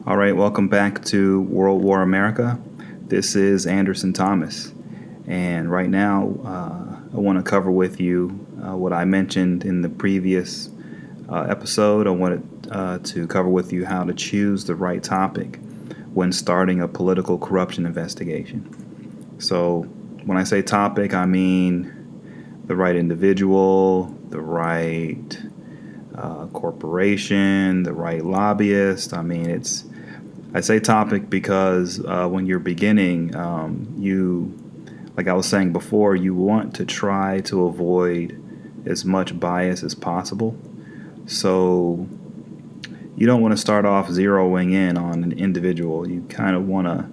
All right, welcome back to World War America. This is Anderson Thomas, and right now I want to cover with you what I mentioned in the previous episode. I wanted to cover with you how to choose the right topic when starting a political corruption investigation. So, when I say topic, I mean the right individual, the right corporation, the right lobbyist. I say topic because when you're beginning, like I was saying before, you want to try to avoid as much bias as possible. So you don't want to start off zeroing in on an individual. You kind of want to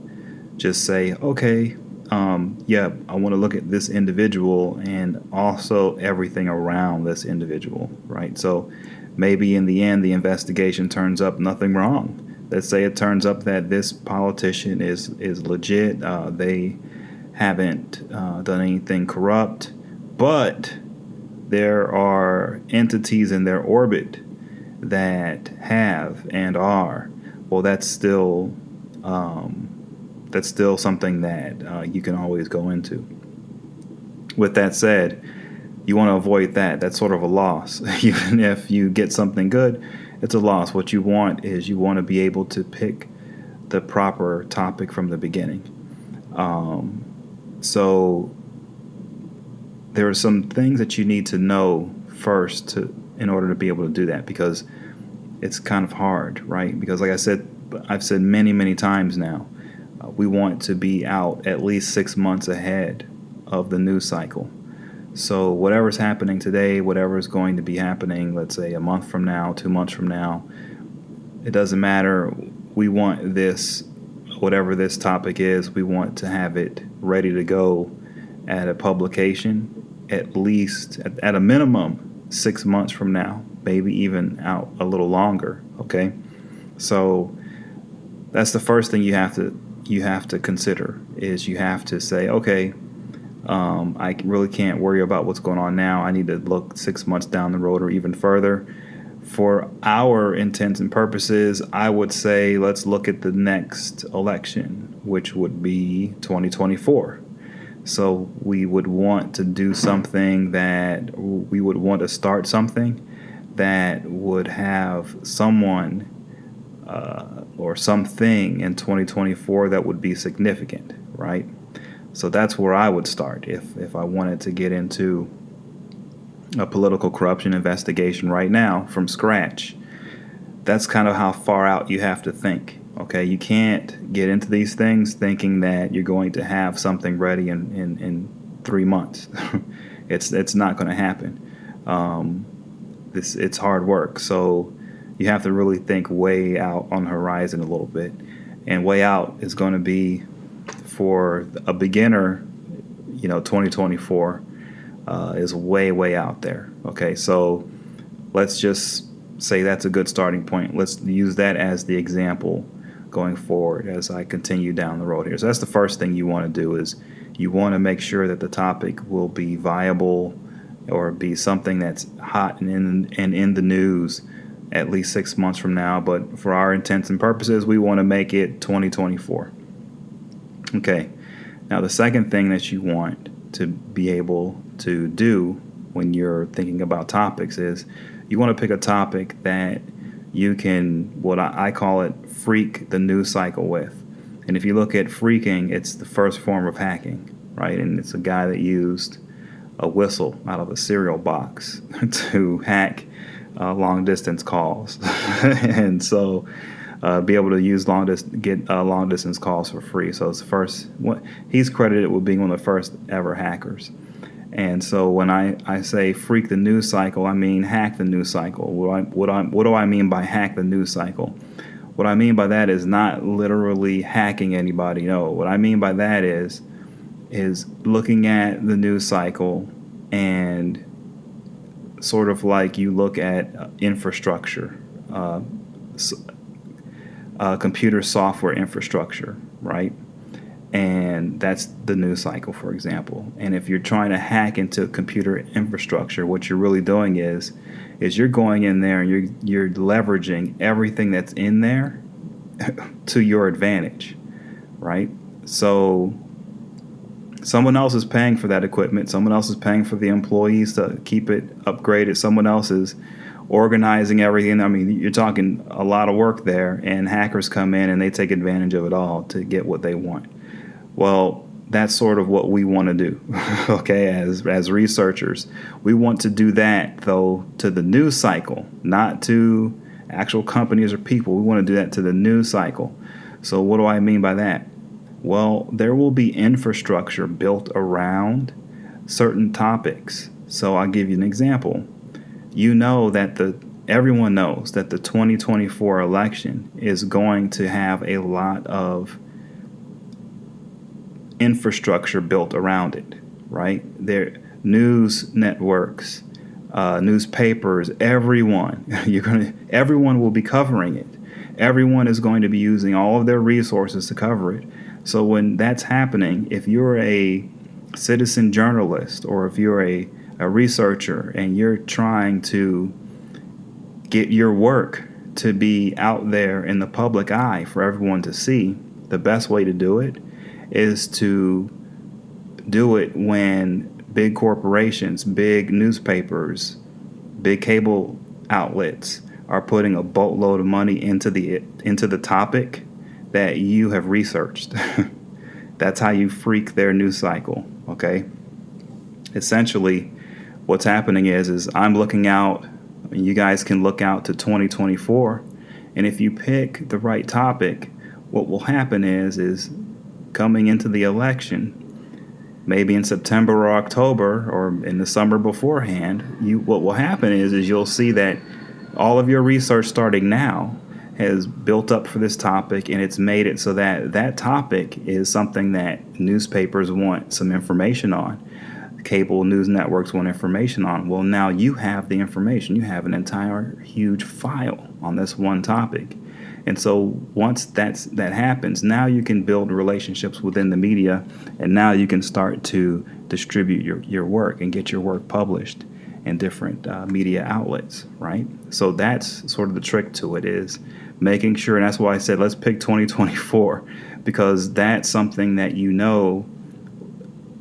just say, okay, I want to look at this individual and also everything around this individual, right? So maybe in the end, the investigation turns up nothing wrong. Let's say it turns up that this politician is legit. They haven't done anything corrupt, but there are entities in their orbit that have and are. Well, that's still something that you can always go into. With that said, you want to avoid that. That's sort of a loss. Even if you get something good, it's a loss. What you want is you want to be able to pick the proper topic from the beginning. So there are some things that you need to know first in order to be able to do that, because it's kind of hard, right? Because like I've said many, many times now, we want to be out at least 6 months ahead of the news cycle. So whatever's happening today, whatever is going to be happening, let's say a month from now, 2 months from now, it doesn't matter. We want this, whatever this topic is, we want to have it ready to go at a publication at least, at a minimum, 6 months from now, maybe even out a little longer, okay? So that's the first thing you have to consider, is you have to say, okay, I really can't worry about what's going on now. I need to look 6 months down the road or even further. For our intents and purposes, I would say let's look at the next election, which would be 2024. So we would want to do something we would want to start something that would have someone or something in 2024 that would be significant, right? So that's where I would start if I wanted to get into a political corruption investigation right now from scratch. That's kind of how far out you have to think. Okay, you can't get into these things thinking that you're going to have something ready in 3 months. It's not going to happen. It's hard work. So you have to really think way out on the horizon a little bit. And way out is going to be, for a beginner, 2024 is way out there. Okay, so let's just say that's a good starting point. Let's use that as the example going forward as I continue down the road here. So that's the first thing you want to do, is you want to make sure that the topic will be viable or be something that's hot and in the news at least 6 months from now. But for our intents and purposes, we want to make it 2024. Okay, now the second thing that you want to be able to do when you're thinking about topics is you want to pick a topic that you can, what I call it, freak the news cycle with. And if you look at freaking, it's the first form of hacking, right? And it's a guy that used a whistle out of a cereal box to hack long distance calls. And so be able to use get long distance calls for free. So it's he's credited with being one of the first ever hackers. And so when I say freak the news cycle, I mean hack the news cycle. What do I mean by hack the news cycle? What I mean by that is not literally hacking anybody. No, what I mean by that is looking at the news cycle and sort of like you look at infrastructure, computer software infrastructure, right? And that's the news cycle, for example. And if you're trying to hack into computer infrastructure, what you're really doing is you're going in there and you're leveraging everything that's in there to your advantage, right? So someone else is paying for that equipment. Someone else is paying for the employees to keep it upgraded. Someone else is organizing everything. I mean, you're talking a lot of work there, and hackers come in and they take advantage of it all to get what they want. Well, that's sort of what we want to do, okay, as researchers. We want to do that, though, to the news cycle, not to actual companies or people. We want to do that to the news cycle. So what do I mean by that? Well, there will be infrastructure built around certain topics. So I'll give you an example. You know that everyone knows that the 2024 election is going to have a lot of infrastructure built around it, right? There, news networks, newspapers, everyone. Everyone will be covering it. Everyone is going to be using all of their resources to cover it. So when that's happening, if you're a citizen journalist or if you're a researcher and you're trying to get your work to be out there in the public eye for everyone to see, the best way to do it is to do it when big corporations, big newspapers, big cable outlets are putting a boatload of money into the topic that you have researched. That's how you freak their news cycle, okay? Essentially, what's happening is I'm looking out, and you guys can look out to 2024, and if you pick the right topic, what will happen is coming into the election, maybe in September or October or in the summer beforehand, what will happen is you'll see that all of your research starting now has built up for this topic, and it's made it so that that topic is something that newspapers want some information on. Cable news networks want information on. Well, now you have the information. You have an entire huge file on this one topic. And so once that happens, now you can build relationships within the media, and now you can start to distribute your work and get your work published in different media outlets, right? So that's sort of the trick to it, is making sure, and that's why I said let's pick 2024, because that's something that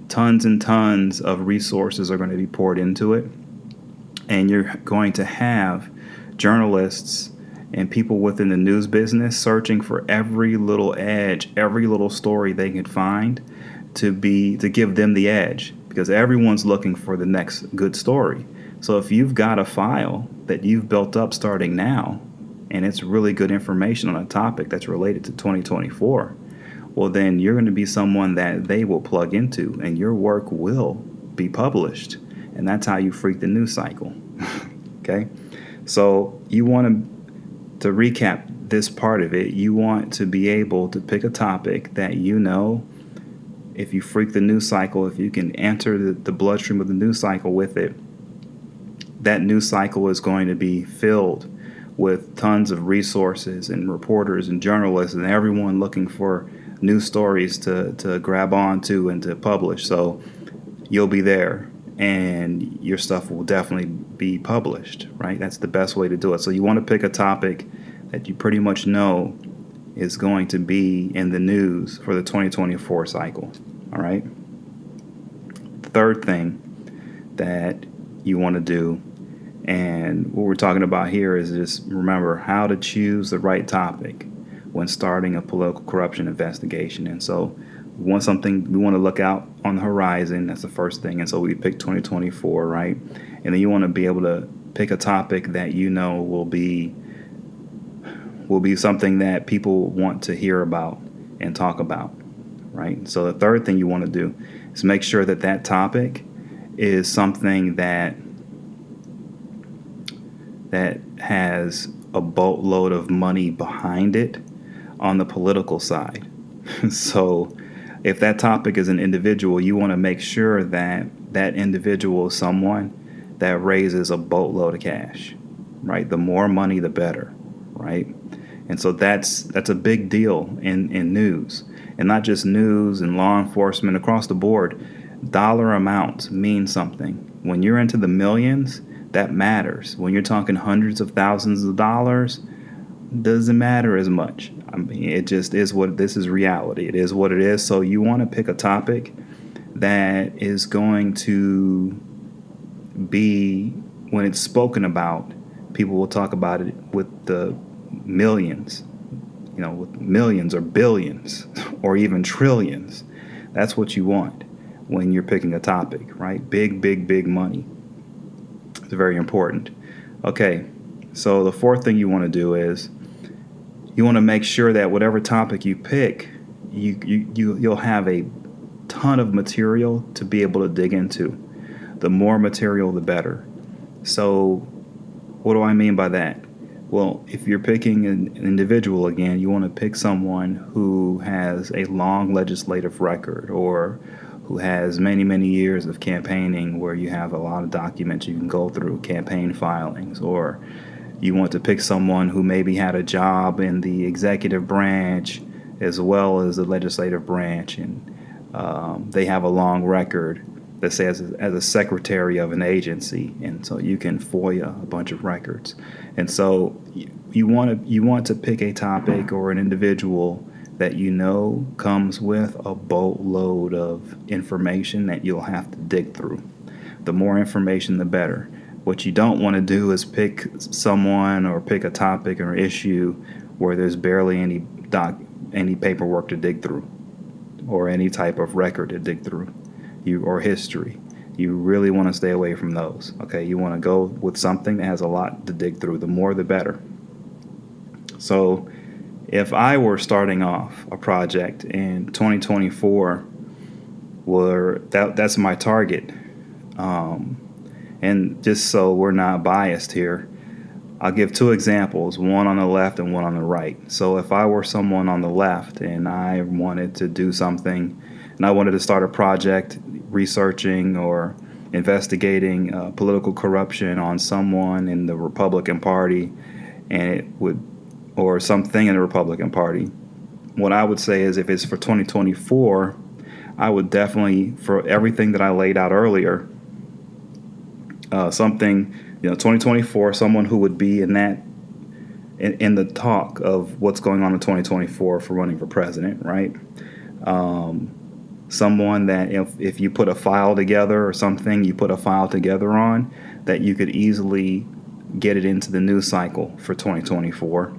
tons and tons of resources are going to be poured into it, and you're going to have journalists and people within the news business searching for every little edge, every little story they can find to give them the edge, because everyone's looking for the next good story. So if you've got a file that you've built up starting now, and it's really good information on a topic that's related to 2024, well, then you're going to be someone that they will plug into, and your work will be published. And that's how you freak the news cycle. Okay? So you want to recap this part of it, you want to be able to pick a topic that if you freak the news cycle, if you can enter the bloodstream of the news cycle with it, that news cycle is going to be filled with tons of resources and reporters and journalists and everyone looking for news stories to grab onto and to publish. So you'll be there, and your stuff will definitely be published, right? That's the best way to do it. So you want to pick a topic that you pretty much know is going to be in the news for the 2024 cycle, all right? The third thing that you want to do, and what we're talking about here, is just remember how to choose the right topic when starting a political corruption investigation. And so we want to look out on the horizon. That's the first thing. And so we pick 2024, right? And then you want to be able to pick a topic that will be something that people want to hear about and talk about, right? So the third thing you want to do is make sure that topic is something that has a boatload of money behind it on the political side. So if that topic is an individual, you want to make sure that that individual is someone that raises a boatload of cash, right? The more money, the better, right? And so that's a big deal in news, and not just news and law enforcement across the board. Dollar amounts mean something. When you're into the millions, that matters. When you're talking hundreds of thousands of dollars, doesn't matter as much. I mean, it just is what this is reality. It is what it is. So you want to pick a topic that is going to be, when it's spoken about, people will talk about it with the millions, with millions or billions or even trillions. That's what you want when you're picking a topic, right? Big, big, big money. It's very important. Okay, so the fourth thing you want to do is you want to make sure that whatever topic you pick, you'll have a ton of material to be able to dig into. The more material, the better. So what do I mean by that? Well, if you're picking an individual again, you want to pick someone who has a long legislative record or who has many, many years of campaigning where you have a lot of documents you can go through, campaign filings, or you want to pick someone who maybe had a job in the executive branch as well as the legislative branch, and they have a long record, let's say as a secretary of an agency, and so you can FOIA a bunch of records. And so you want to pick a topic or an individual that comes with a boatload of information that you'll have to dig through. The more information, the better. What you don't want to do is pick someone or pick a topic or issue where there's barely any paperwork to dig through or any type of record to dig through, or history. You really want to stay away from those. Okay, you want to go with something that has a lot to dig through. The more, the better. So if I were starting off a project in 2024, that's my target. And just so we're not biased here, I'll give two examples, one on the left and one on the right. So if I were someone on the left and I wanted to do something and I wanted to start a project researching or investigating political corruption on someone in the Republican Party or something in the Republican Party, what I would say is if it's for 2024, I would definitely, for everything that I laid out earlier, 2024, someone who would be in the talk of what's going on in 2024 for running for president, right? Someone that if you put a file together or something, you put a file together on, that you could easily get it into the news cycle for 2024.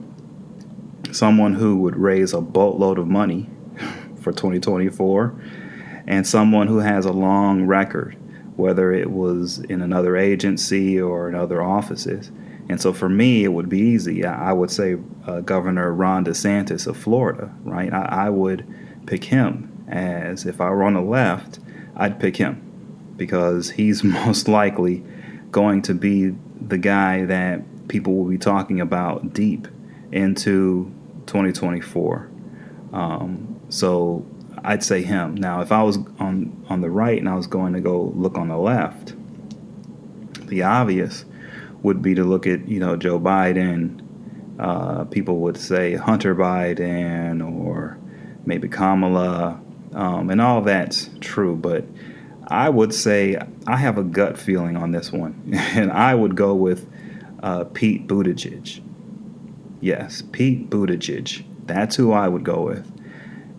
Someone who would raise a boatload of money for 2024, and someone who has a long record, whether it was in another agency or in other offices. And so for me, it would be easy. I would say Governor Ron DeSantis of Florida, right? I would pick him as, if I were on the left, I'd pick him because he's most likely going to be the guy that people will be talking about deep into 2024. So I'd say him. Now, if I was on the right and I was going to go look on the left, the obvious would be to look at, Joe Biden. People would say Hunter Biden or maybe Kamala, and all that's true. But I would say I have a gut feeling on this one, and I would go with Pete Buttigieg. Yes, Pete Buttigieg. That's who I would go with.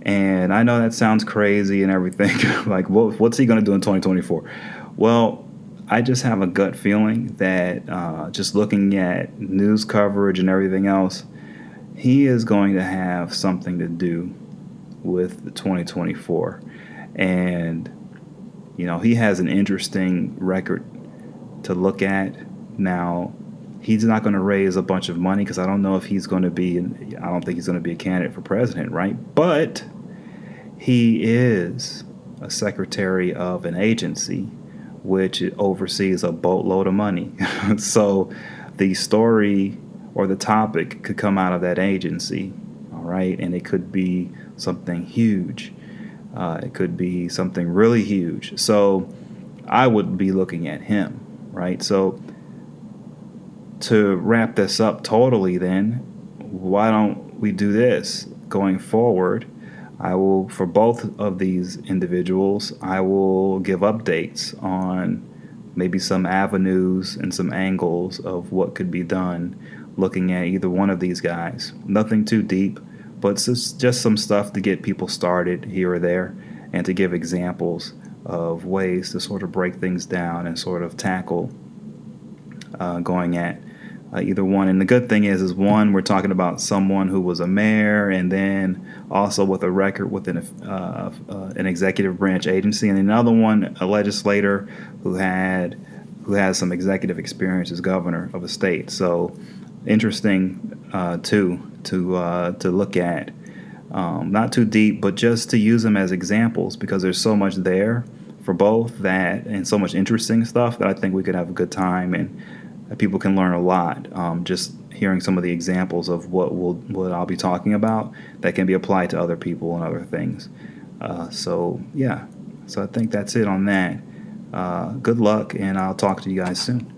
And I know that sounds crazy and everything. Like, what's he going to do in 2024? Well, I just have a gut feeling that just looking at news coverage and everything else, he is going to have something to do with the 2024. And, he has an interesting record to look at. Now, he's not going to raise a bunch of money because I don't know if I don't think he's going to be a candidate for president, right? But he is a secretary of an agency which oversees a boatload of money. So the story or the topic could come out of that agency, all right? And it could be something huge. It could be something really huge. So I would be looking at him, right? So to wrap this up totally then, why don't we do this? Going forward, for both of these individuals, I will give updates on maybe some avenues and some angles of what could be done looking at either one of these guys. Nothing too deep, but it's just some stuff to get people started here or there and to give examples of ways to sort of break things down and sort of tackle going at either one. And the good thing is one, we're talking about someone who was a mayor and then also with a record within an executive branch agency, and another one, a legislator who has some executive experience as governor of a state. So interesting too to look at. Not too deep, but just to use them as examples because there's so much there for both that and so much interesting stuff that I think we could have a good time and people can learn a lot just hearing some of the examples of what I'll be talking about that can be applied to other people and other things. So I think that's it on that. Good luck, and I'll talk to you guys soon.